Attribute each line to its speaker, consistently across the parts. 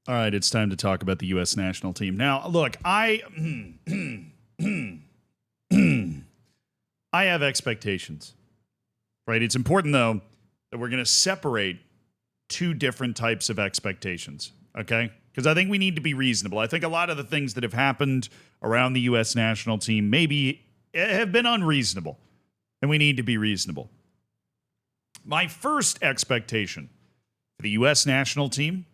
Speaker 1: All right, it's time to talk about the U.S. national team. Now, look, I I have expectations, right? It's important, though, that we're going to separate two different types of expectations, okay? Because I think we need to be reasonable. I think a lot of the things that have happened around the U.S. national team maybe have been unreasonable, and we need to be reasonable. My first expectation for the U.S. national team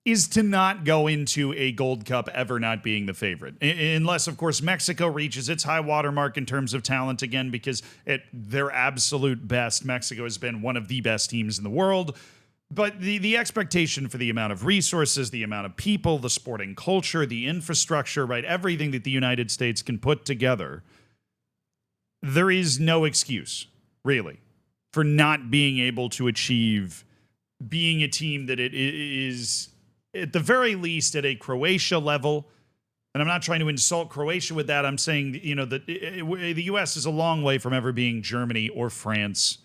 Speaker 1: is to not go into a Gold Cup ever not being the favorite. Unless, of course, Mexico reaches its high watermark in terms of talent again, because at their absolute best, Mexico has been one of the best teams in the world. But the expectation for the amount of resources, the amount of people, the sporting culture, the infrastructure, right, everything that the United States can put together, there is no excuse, really, for not being able to achieve being a team that it is at the very least at a Croatia level. And I'm not trying to insult Croatia with that. I'm saying, that the U.S. is a long way from ever being Germany or France,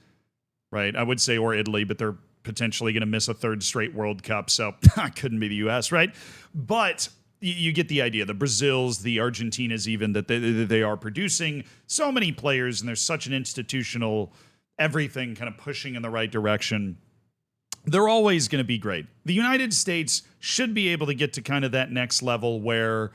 Speaker 1: right? I would say, or Italy, but they're potentially going to miss a third straight World Cup. So it couldn't be the U.S., right? But you get the idea. The Brazils, the Argentinas, even, that they are producing so many players, and there's such an institutional everything kind of pushing in the right direction. They're always going to be great. The United States should be able to get to kind of that next level where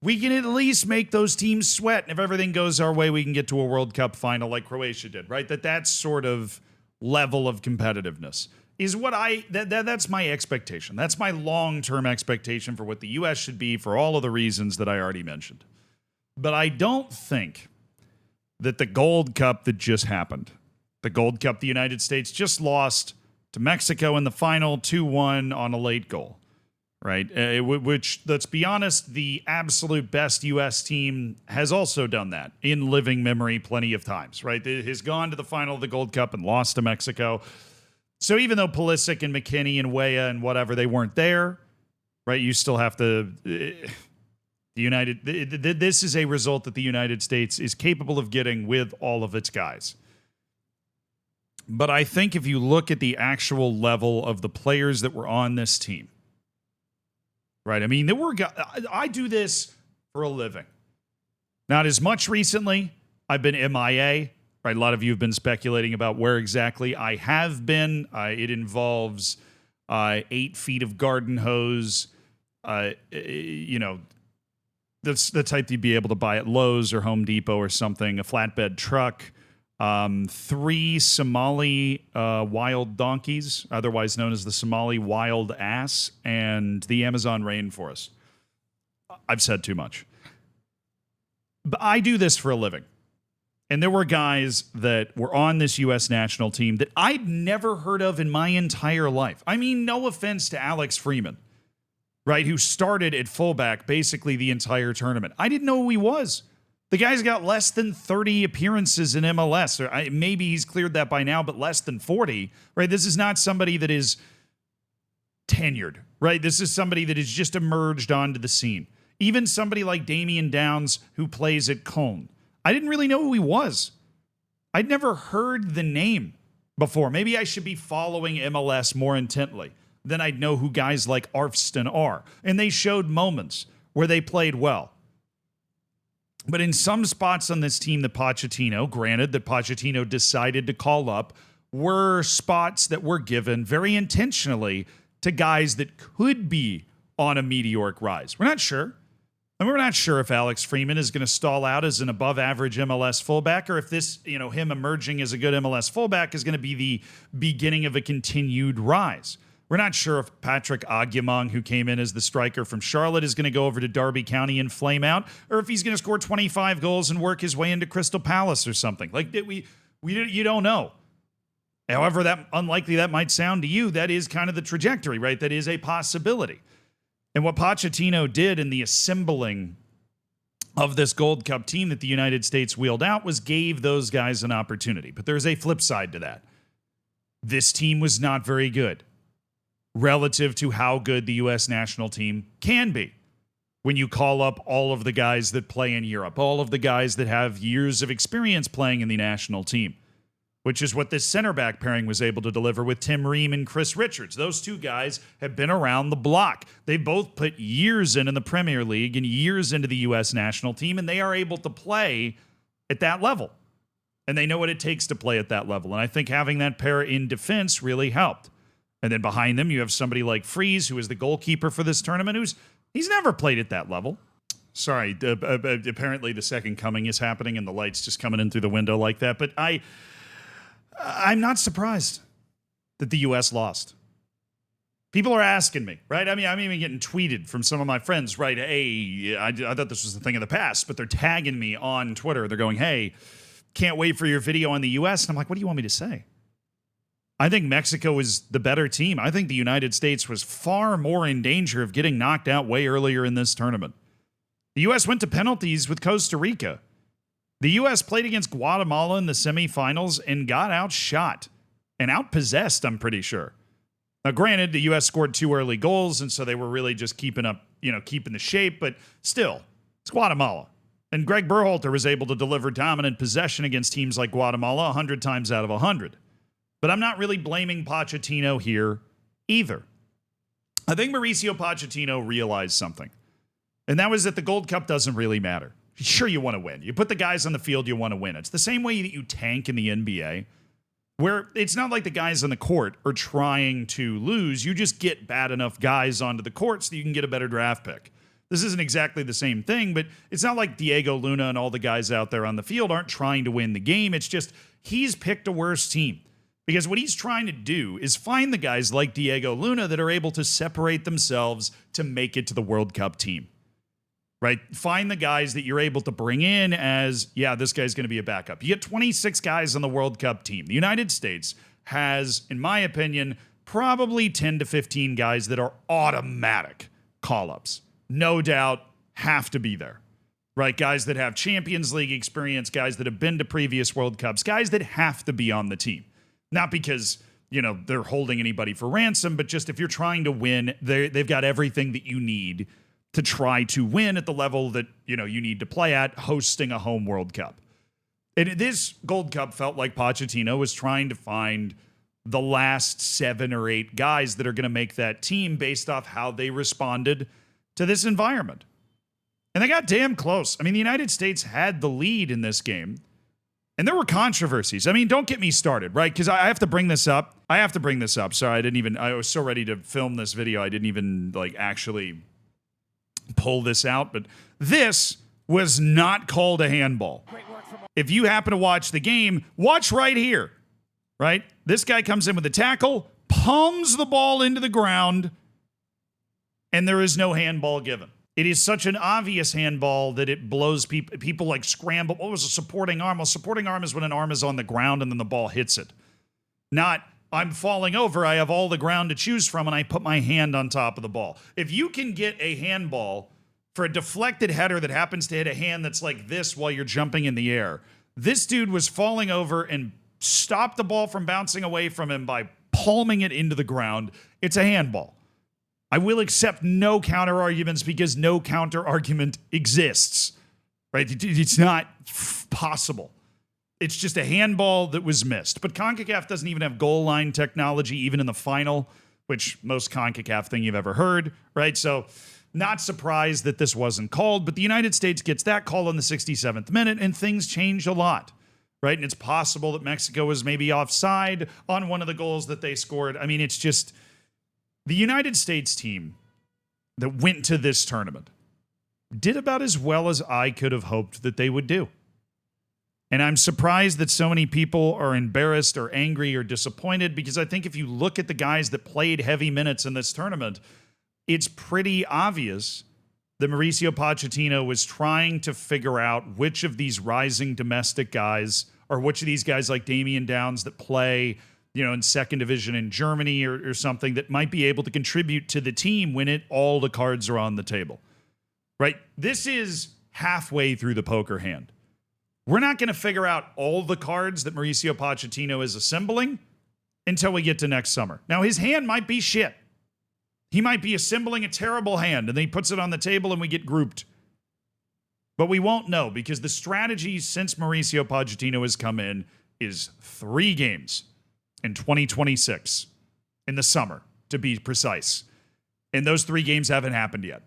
Speaker 1: we can at least make those teams sweat. And if everything goes our way, we can get to a World Cup final like Croatia did, right? That sort of level of competitiveness is what that's my expectation. That's my long-term expectation for what the U.S. should be for all of the reasons that I already mentioned. But I don't think that the Gold Cup that just happened, the Gold Cup the United States just lost to Mexico in the final 2-1 on a late goal, right? Which, let's be honest, the absolute best U.S. team has also done that in living memory plenty of times, right? It has gone to the final of the Gold Cup and lost to Mexico. So even though Pulisic and McKinney and Weah and whatever, they weren't there, right? You still have to... This is a result that the United States is capable of getting with all of its guys. But I think if you look at the actual level of the players that were on this team, right? I mean, there were guys, I do this for a living. Not as much recently. I've been MIA, right? A lot of you have been speculating about where exactly I have been. It involves 8 feet of garden hose, that's the type you'd be able to buy at Lowe's or Home Depot or something, a flatbed truck. 3 Somali wild donkeys, otherwise known as the Somali wild ass, and the Amazon rainforest. I've said too much. But I do this for a living. And there were guys that were on this U.S. national team that I'd never heard of in my entire life. I mean, no offense to Alex Freeman, right, who started at fullback basically the entire tournament. I didn't know who he was. The guy's got less than 30 appearances in MLS. Or maybe he's cleared that by now, but less than 40, right? This is not somebody that is tenured, right? This is somebody that has just emerged onto the scene. Even somebody like Damian Downs, who plays at Cologne. I didn't really know who he was. I'd never heard the name before. Maybe I should be following MLS more intently. Then I'd know who guys like Arfston are. And they showed moments where they played well. But in some spots on this team that Pochettino, granted that Pochettino decided to call up, were spots that were given very intentionally to guys that could be on a meteoric rise. We're not sure. And we're not sure if Alex Freeman is going to stall out as an above-average MLS fullback, or if this, him emerging as a good MLS fullback is going to be the beginning of a continued rise. We're not sure if Patrick Agyemang, who came in as the striker from Charlotte, is going to go over to Derby County and flame out, or if he's going to score 25 goals and work his way into Crystal Palace or something. Like, you don't know. However that unlikely that might sound to you, that is kind of the trajectory, right? That is a possibility. And what Pochettino did in the assembling of this Gold Cup team that the United States wheeled out was gave those guys an opportunity. But there's a flip side to that. This team was not very good relative to how good the U.S. national team can be when you call up all of the guys that play in Europe, all of the guys that have years of experience playing in the national team. which is what this center back pairing was able to deliver with Tim Ream and Chris Richards. Those two guys have been around the block. They both put years in the Premier League and years into the U.S. national team, and they are able to play at that level. And they know what it takes to play at that level. And I think having that pair in defense really helped. And then behind them, you have somebody like Freeze, who is the goalkeeper for this tournament, he's never played at that level. Sorry, apparently the second coming is happening and the light's just coming in through the window like that. But I'm not surprised that the U.S. lost. People are asking me, right? I mean, I'm even getting tweeted from some of my friends, right? Hey, I thought this was the thing of the past, but they're tagging me on Twitter. They're going, hey, can't wait for your video on the U.S. And I'm like, what do you want me to say? I think Mexico is the better team. I think the United States was far more in danger of getting knocked out way earlier in this tournament. The U.S. went to penalties with Costa Rica. The U.S. played against Guatemala in the semifinals and got outshot and outpossessed, I'm pretty sure. Now, granted, the U.S. scored 2 early goals, and so they were really just keeping the shape, but still, it's Guatemala. And Greg Berhalter was able to deliver dominant possession against teams like Guatemala 100 times out of 100. But I'm not really blaming Pochettino here either. I think Mauricio Pochettino realized something, and that was that the Gold Cup doesn't really matter. Sure, you want to win. You put the guys on the field, you want to win. It's the same way that you tank in the NBA, where it's not like the guys on the court are trying to lose. You just get bad enough guys onto the court so you can get a better draft pick. This isn't exactly the same thing, but it's not like Diego Luna and all the guys out there on the field aren't trying to win the game. It's just he's picked a worse team. Because what he's trying to do is find the guys like Diego Luna that are able to separate themselves to make it to the World Cup team. Right? Find the guys that you're able to bring in as, yeah, this guy's going to be a backup. You get 26 guys on the World Cup team. The United States has, in my opinion, probably 10 to 15 guys that are automatic call-ups. No doubt, have to be there. Right? Guys that have Champions League experience, guys that have been to previous World Cups, guys that have to be on the team. Not because, they're holding anybody for ransom, but just if you're trying to win, they've got everything that you need to try to win at the level that, you need to play at hosting a home World Cup. And this Gold Cup felt like Pochettino was trying to find the last 7 or 8 guys that are going to make that team based off how they responded to this environment. And they got damn close. I mean, the United States had the lead in this game. And there were controversies. I mean, don't get me started, right? Because I have to bring this up. Sorry, I was so ready to film this video, I didn't even, actually pull this out. But this was not called a handball. If you happen to watch the game, watch right here, right? This guy comes in with a tackle, palms the ball into the ground, and there is no handball given. It is such an obvious handball that it blows people. People scramble. What was a supporting arm? Well, supporting arm is when an arm is on the ground and then the ball hits it. Not, I'm falling over, I have all the ground to choose from, and I put my hand on top of the ball. If you can get a handball for a deflected header that happens to hit a hand that's like this while you're jumping in the air, this dude was falling over and stopped the ball from bouncing away from him by palming it into the ground. It's a handball. I will accept no counter arguments because no counter argument exists, right? It's not possible. It's just a handball that was missed. But CONCACAF doesn't even have goal line technology, even in the final, which most CONCACAF thing you've ever heard, right? So not surprised that this wasn't called, but the United States gets that call in the 67th minute, and things change a lot, right? And it's possible that Mexico was maybe offside on one of the goals that they scored. I mean, it's just... The United States team that went to this tournament did about as well as I could have hoped that they would do. And I'm surprised that so many people are embarrassed or angry or disappointed, because I think if you look at the guys that played heavy minutes in this tournament, it's pretty obvious that Mauricio Pochettino was trying to figure out which of these rising domestic guys, or which of these guys like Damian Downs that play in second division in Germany or something, that might be able to contribute to the team when all the cards are on the table, right? This is halfway through the poker hand. We're not going to figure out all the cards that Mauricio Pochettino is assembling until we get to next summer. Now, his hand might be shit. He might be assembling a terrible hand, and then he puts it on the table and we get grouped. But we won't know, because the strategy since Mauricio Pochettino has come in is 3 games in 2026 in the summer, to be precise. And those 3 games haven't happened yet.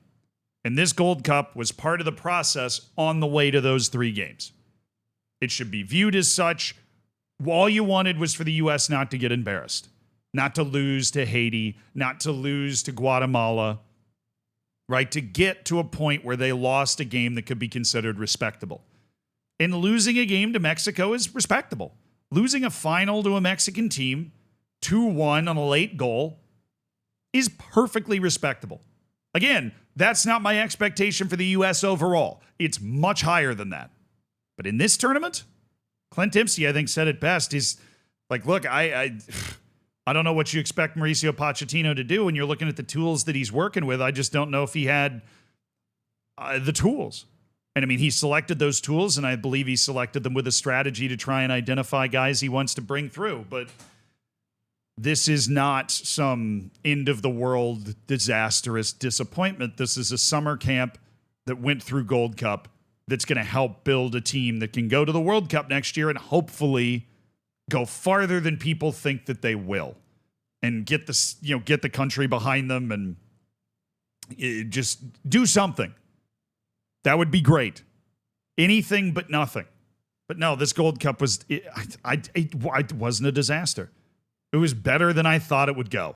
Speaker 1: And this Gold Cup was part of the process on the way to those 3 games. It should be viewed as such. All you wanted was for the U.S. not to get embarrassed, not to lose to Haiti, not to lose to Guatemala, right? To get to a point where they lost a game that could be considered respectable. And losing a game to Mexico is respectable. Losing a final to a Mexican team, 2-1 on a late goal, is perfectly respectable. Again, that's not my expectation for the U.S. overall. It's much higher than that. But in this tournament, Clint Dempsey, I think, said it best. He's like, look, I don't know what you expect Mauricio Pochettino to do when you're looking at the tools that he's working with. I just don't know if he had the tools. And I mean, he selected those tools, and I believe he selected them with a strategy to try and identify guys he wants to bring through. But this is not some end-of-the-world disastrous disappointment. This is a summer camp that went through Gold Cup that's going to help build a team that can go to the World Cup next year and hopefully go farther than people think that they will, and get the country behind them and just do something. That would be great. Anything but nothing. But no, this Gold Cup it wasn't a disaster. It was better than I thought it would go.